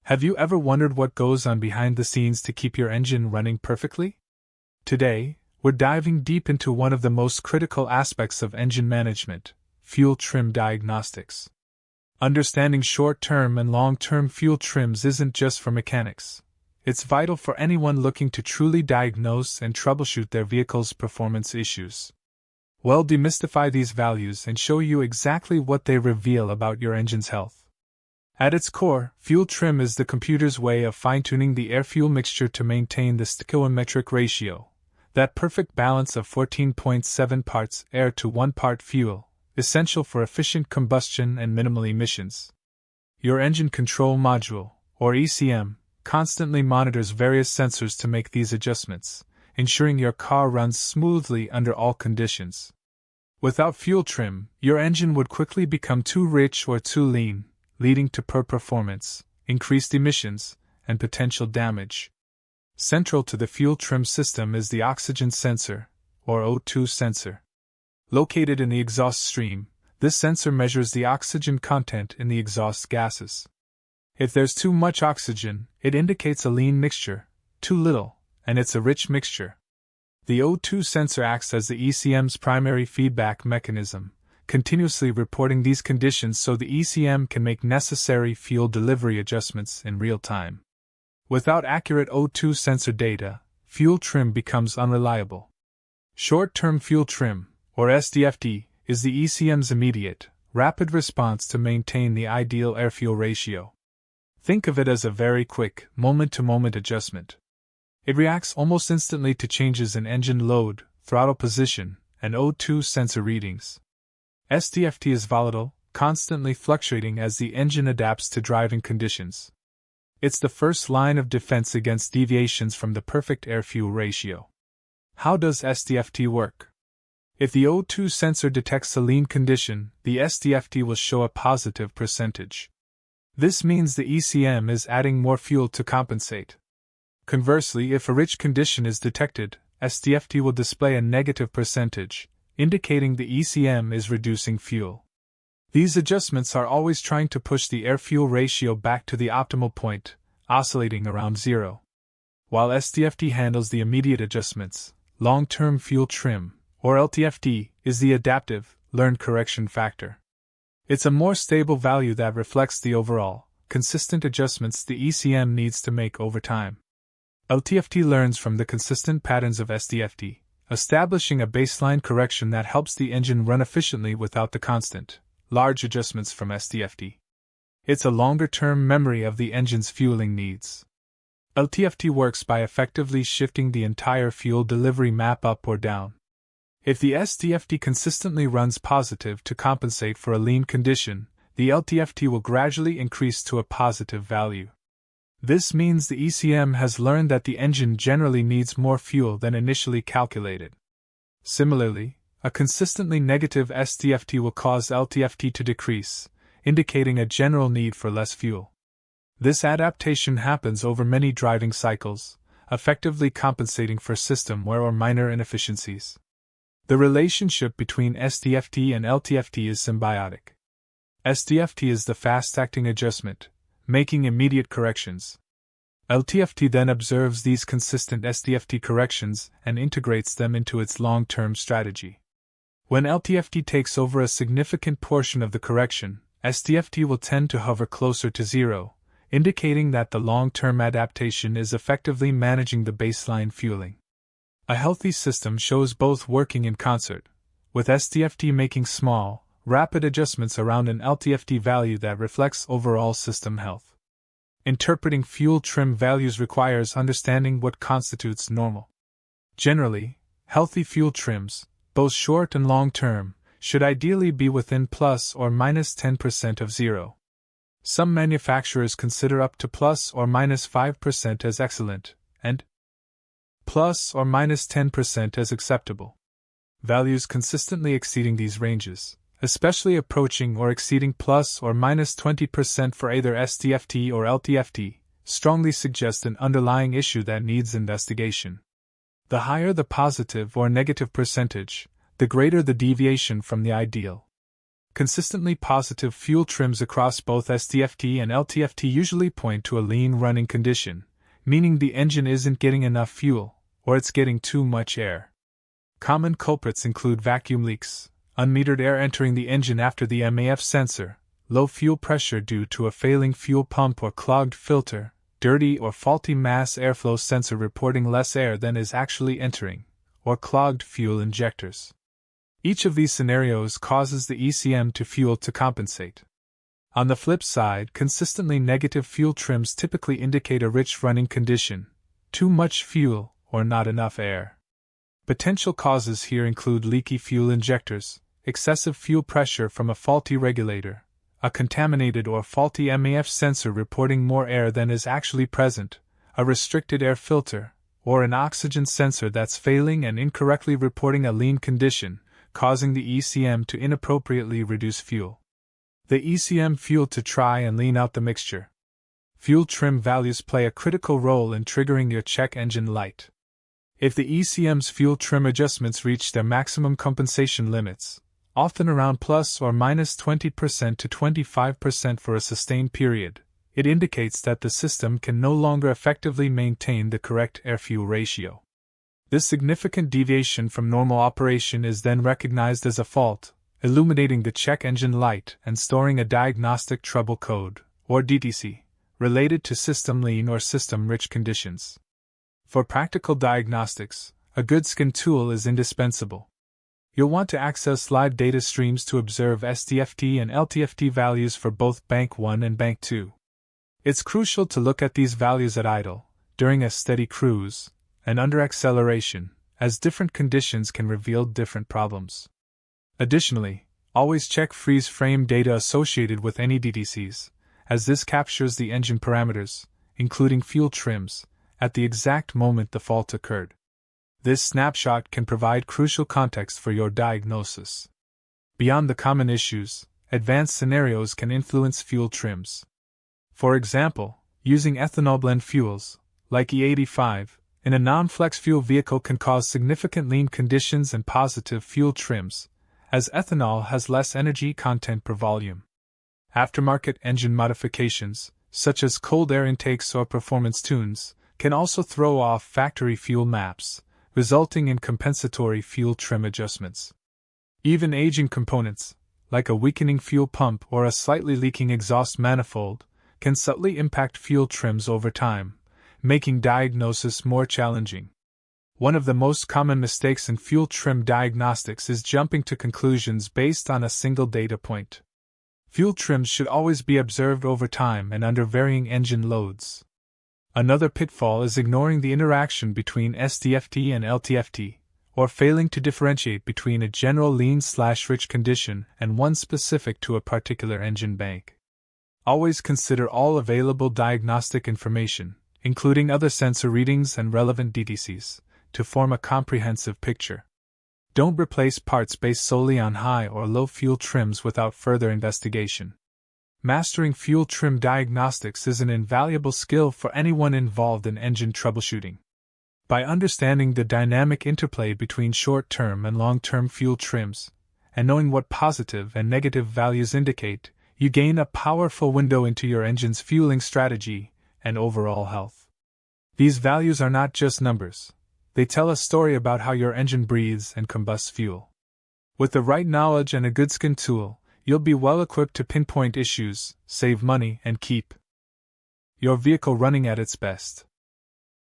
Have you ever wondered what goes on behind the scenes to keep your engine running perfectly? Today, we're diving deep into one of the most critical aspects of engine management: fuel trim diagnostics. Understanding short-term and long-term fuel trims isn't just for mechanics. It's vital for anyone looking to truly diagnose and troubleshoot their vehicle's performance issues. We'll demystify these values and show you exactly what they reveal about your engine's health. At its core, fuel trim is the computer's way of fine-tuning the air-fuel mixture to maintain the stoichiometric ratio, that perfect balance of 14.7 parts air to 1 part fuel, essential for efficient combustion and minimal emissions. Your engine control module, or ECM, constantly monitors various sensors to make these adjustments, ensuring your car runs smoothly under all conditions. Without fuel trim, your engine would quickly become too rich or too lean, leading to poor performance, increased emissions, and potential damage. Central to the fuel trim system is the oxygen sensor, or O2 sensor. Located in the exhaust stream, this sensor measures the oxygen content in the exhaust gases. If there's too much oxygen, it indicates a lean mixture; too little, and it's a rich mixture. The O2 sensor acts as the ECM's primary feedback mechanism, continuously reporting these conditions so the ECM can make necessary fuel delivery adjustments in real time. Without accurate O2 sensor data, fuel trim becomes unreliable. Short-term fuel trim, or STFT, is the ECM's immediate, rapid response to maintain the ideal air-fuel ratio. Think of it as a very quick, moment-to-moment adjustment. It reacts almost instantly to changes in engine load, throttle position, and O2 sensor readings. STFT is volatile, constantly fluctuating as the engine adapts to driving conditions. It's the first line of defense against deviations from the perfect air-fuel ratio. How does STFT work? If the O2 sensor detects a lean condition, the STFT will show a positive percentage. This means the ECM is adding more fuel to compensate. Conversely, if a rich condition is detected, STFT will display a negative percentage, indicating the ECM is reducing fuel. These adjustments are always trying to push the air-fuel ratio back to the optimal point, oscillating around zero. While STFT handles the immediate adjustments, long-term fuel trim, or LTFT, is the adaptive, learned correction factor. It's a more stable value that reflects the overall, consistent adjustments the ECM needs to make over time. LTFT learns from the consistent patterns of STFT, establishing a baseline correction that helps the engine run efficiently without the constant, large adjustments from STFT. It's a longer-term memory of the engine's fueling needs. LTFT works by effectively shifting the entire fuel delivery map up or down. If the STFT consistently runs positive to compensate for a lean condition, the LTFT will gradually increase to a positive value. This means the ECM has learned that the engine generally needs more fuel than initially calculated. Similarly, a consistently negative STFT will cause LTFT to decrease, indicating a general need for less fuel. This adaptation happens over many driving cycles, effectively compensating for system wear or minor inefficiencies. The relationship between STFT and LTFT is symbiotic. STFT is the fast-acting adjustment, making immediate corrections. LTFT then observes these consistent STFT corrections and integrates them into its long-term strategy. When LTFT takes over a significant portion of the correction, STFT will tend to hover closer to zero, indicating that the long-term adaptation is effectively managing the baseline fueling. A healthy system shows both working in concert, with STFT making small, rapid adjustments around an LTFT value that reflects overall system health. Interpreting fuel trim values requires understanding what constitutes normal. Generally, healthy fuel trims, both short and long-term, should ideally be within plus or minus 10% of zero. Some manufacturers consider up to plus or minus 5% as excellent, and plus or minus 10% as acceptable. Values consistently exceeding these ranges, especially approaching or exceeding plus or minus 20% for either STFT or LTFT, strongly suggest an underlying issue that needs investigation. The higher the positive or negative percentage, the greater the deviation from the ideal. Consistently positive fuel trims across both STFT and LTFT usually point to a lean running condition, meaning the engine isn't getting enough fuel, or it's getting too much air. Common culprits include vacuum leaks, unmetered air entering the engine after the MAF sensor, low fuel pressure due to a failing fuel pump or clogged filter, dirty or faulty mass airflow sensor reporting less air than is actually entering, or clogged fuel injectors. Each of these scenarios causes the ECM to fuel to compensate. On the flip side, consistently negative fuel trims typically indicate a rich running condition, too much fuel, or not enough air. Potential causes here include leaky fuel injectors, excessive fuel pressure from a faulty regulator, a contaminated or faulty MAF sensor reporting more air than is actually present, a restricted air filter, or an oxygen sensor that's failing and incorrectly reporting a lean condition, causing the ECM to inappropriately reduce fuel. The ECM fuel to try and lean out the mixture. Fuel trim values play a critical role in triggering your check engine light. If the ECM's fuel trim adjustments reach their maximum compensation limits, often around plus or minus 20% to 25% for a sustained period, it indicates that the system can no longer effectively maintain the correct air-fuel ratio. This significant deviation from normal operation is then recognized as a fault, illuminating the check engine light and storing a diagnostic trouble code, or DTC, related to system lean or system-rich conditions. For practical diagnostics, a good scan tool is indispensable. You'll want to access live data streams to observe STFT and LTFT values for both Bank 1 and Bank 2. It's crucial to look at these values at idle, during a steady cruise, and under acceleration, as different conditions can reveal different problems. Additionally, always check freeze frame data associated with any DTCs, as this captures the engine parameters, including fuel trims, at the exact moment the fault occurred. This snapshot can provide crucial context for your diagnosis. Beyond the common issues, advanced scenarios can influence fuel trims. For example, using ethanol blend fuels, like E85, in a non-flex fuel vehicle can cause significant lean conditions and positive fuel trims, as ethanol has less energy content per volume. Aftermarket engine modifications, such as cold air intakes or performance tunes, can also throw off factory fuel maps, resulting in compensatory fuel trim adjustments. Even aging components, like a weakening fuel pump or a slightly leaking exhaust manifold, can subtly impact fuel trims over time, making diagnosis more challenging. One of the most common mistakes in fuel trim diagnostics is jumping to conclusions based on a single data point. Fuel trims should always be observed over time and under varying engine loads. Another pitfall is ignoring the interaction between STFT and LTFT, or failing to differentiate between a general lean/rich condition and one specific to a particular engine bank. Always consider all available diagnostic information, including other sensor readings and relevant DTCs, to form a comprehensive picture. Don't replace parts based solely on high or low fuel trims without further investigation. Mastering fuel trim diagnostics is an invaluable skill for anyone involved in engine troubleshooting. By understanding the dynamic interplay between short-term and long-term fuel trims, and knowing what positive and negative values indicate, you gain a powerful window into your engine's fueling strategy and overall health. These values are not just numbers. They tell a story about how your engine breathes and combusts fuel. With the right knowledge and a good scan tool, you'll be well equipped to pinpoint issues, save money, and keep your vehicle running at its best.